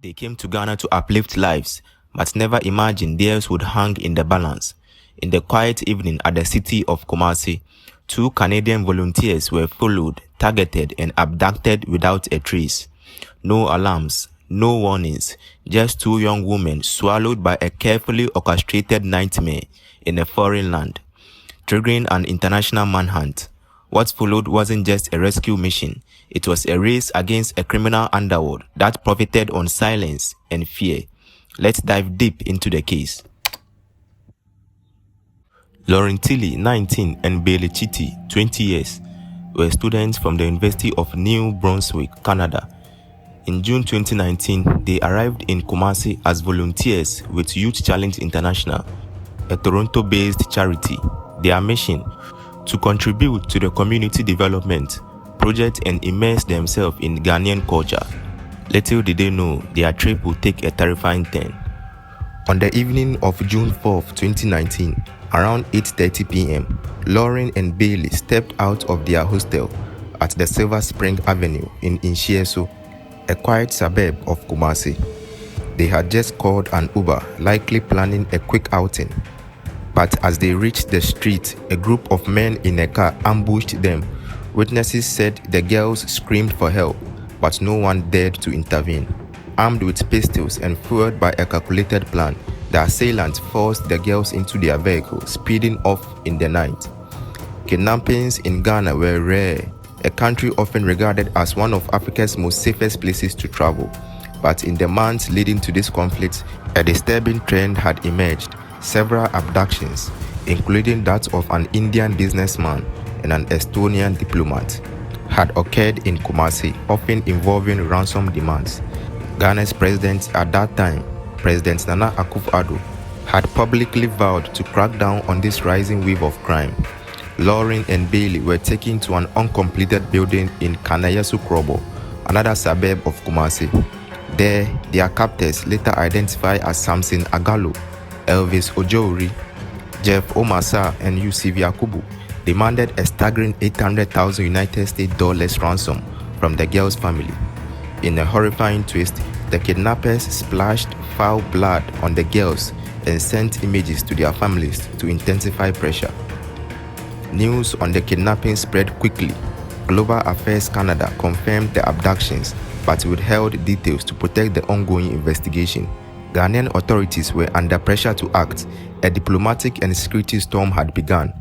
They came to Ghana to uplift lives, but never imagined theirs would hang in the balance. In the quiet evening at the city of Kumasi, 2 Canadian volunteers were followed, targeted, and abducted without a trace. No alarms, no warnings, just 2 young women swallowed by a carefully orchestrated nightmare in a foreign land, triggering an international manhunt. What followed wasn't just a rescue mission, it was a race against a criminal underworld that profited on silence and fear. Let's dive deep into the case. Tilley, 19, and Bailey Chitty, 20 years, were students from the University of New Brunswick, Canada. In June 2019, they arrived in Kumasi as volunteers with Youth Challenge International, a Toronto-based charity. Their mission: to contribute to the community development project and immerse themselves in Ghanaian culture. Little did they know their trip would take a terrifying turn. On the evening of June 4, 2019, around 8:30 p.m., Lauren and Bailey stepped out of their hostel at the Silver Spring Avenue in Inshieso, a quiet suburb of Kumasi. They had just called an Uber, likely planning a quick outing. But as they reached the street, a group of men in a car ambushed them. Witnesses said the girls screamed for help, but no one dared to intervene. Armed with pistols and fueled by a calculated plan, the assailants forced the girls into their vehicle, speeding off in the night. Kidnappings in Ghana were rare, a country often regarded as one of Africa's most safest places to travel. But in the months leading to this conflict, a disturbing trend had emerged. Several abductions, including that of an Indian businessman and an Estonian diplomat, had occurred in Kumasi, often involving ransom demands. Ghana's president at that time, President Nana Akufo-Addo, had publicly vowed to crack down on this rising wave of crime. Lauren and Bailey were taken to an uncompleted building in Kanayasu Krobo, another suburb of Kumasi. There, their captors, later identified as Samson Agalo, Elvis Ojouri, Jeff Omasa, and Yusuf Yakubu, demanded a staggering 800,000 United States dollars ransom from the girl's family. In a horrifying twist, the kidnappers splashed foul blood on the girls and sent images to their families to intensify pressure. News on the kidnapping spread quickly. Global Affairs Canada confirmed the abductions, but withheld details to protect the ongoing investigation. Ghanaian authorities were under pressure to act. A diplomatic and security storm had begun.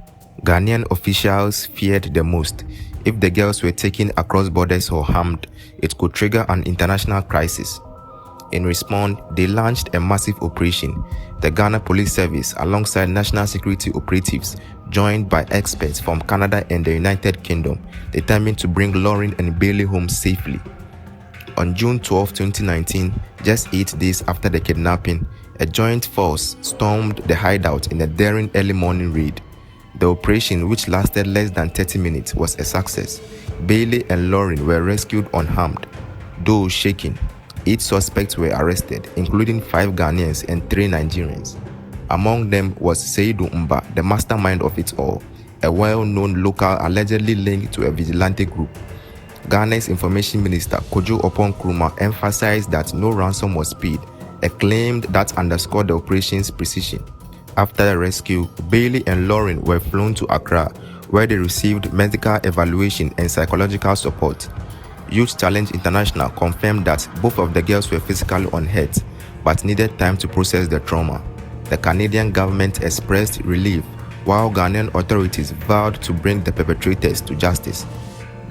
Ghanaian officials feared the most. If the girls were taken across borders or harmed, it could trigger an international crisis. In response, they launched a massive operation. The Ghana Police Service, alongside national security operatives, joined by experts from Canada and the United Kingdom, determined to bring Lauren and Bailey home safely. On June 12, 2019, just 8 days after the kidnapping, a joint force stormed the hideout in a daring early morning raid. The operation, which lasted less than 30 minutes, was a success. Bailey and Lauren were rescued unharmed, though shaken. 8 suspects were arrested, including 5 Ghanaians and 3 Nigerians. Among them was Seydou Mba, the mastermind of it all, a well-known local allegedly linked to a vigilante group. Ghana's Information Minister Kojo Oppong Nkrumah emphasized that no ransom was paid, a claim that underscored the operation's precision. After the rescue, Bailey and Lauren were flown to Accra, where they received medical evaluation and psychological support. Youth Challenge International confirmed that both of the girls were physically unhurt, but needed time to process the trauma. The Canadian government expressed relief, while Ghanaian authorities vowed to bring the perpetrators to justice.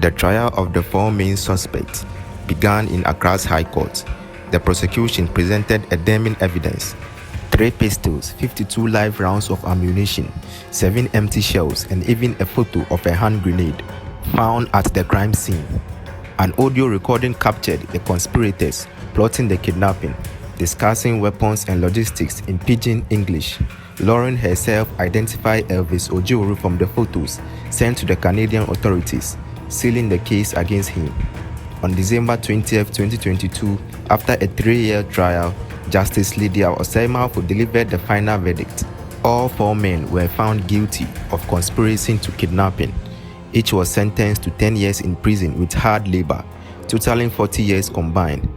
The trial of the 4 main suspects began in Accra's High Court. The prosecution presented a damning evidence: 3 pistols, 52 live rounds of ammunition, 7 empty shells, and even a photo of a hand grenade found at the crime scene. An audio recording captured the conspirators plotting the kidnapping, discussing weapons and logistics in pidgin English. Lauren herself identified Elvis Ojouri from the photos sent to the Canadian authorities, sealing the case against him. On December 20, 2022, after a 3-year trial, Justice Lydia Osaimafo delivered the final verdict. All 4 men were found guilty of conspiracy to kidnapping. Each was sentenced to 10 years in prison with hard labor, totaling 40 years combined.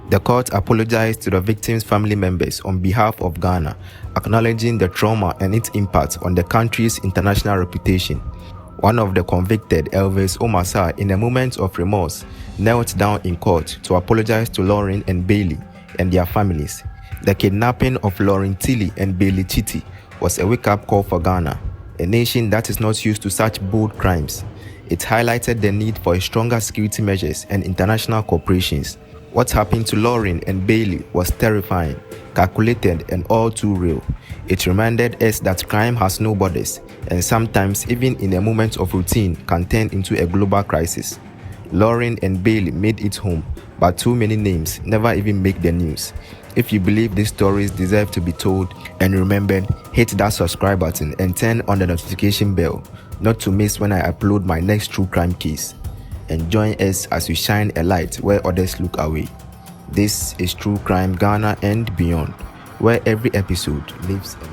The court apologized to the victims' family members on behalf of Ghana, acknowledging the trauma and its impact on the country's international reputation. One of the convicted, Elvis Omasar, in a moment of remorse, knelt down in court to apologize to Lauren and Bailey and their families. The kidnapping of Lauren Tilley and Bailey Chitty was a wake-up call for Ghana, a nation that is not used to such bold crimes. It highlighted the need for stronger security measures and international cooperations. What happened to Lauren and Bailey was terrifying, calculated, and all too real. It reminded us that crime has no borders, and sometimes, even in a moment of routine, can turn into a global crisis. Lauren and Bailey made it home, but too many names never even make the news. If you believe these stories deserve to be told and remembered, hit that subscribe button and turn on the notification bell, not to miss when I upload my next true crime case. And join us as we shine a light where others look away. This is True Crime Ghana and beyond, where every episode leaves a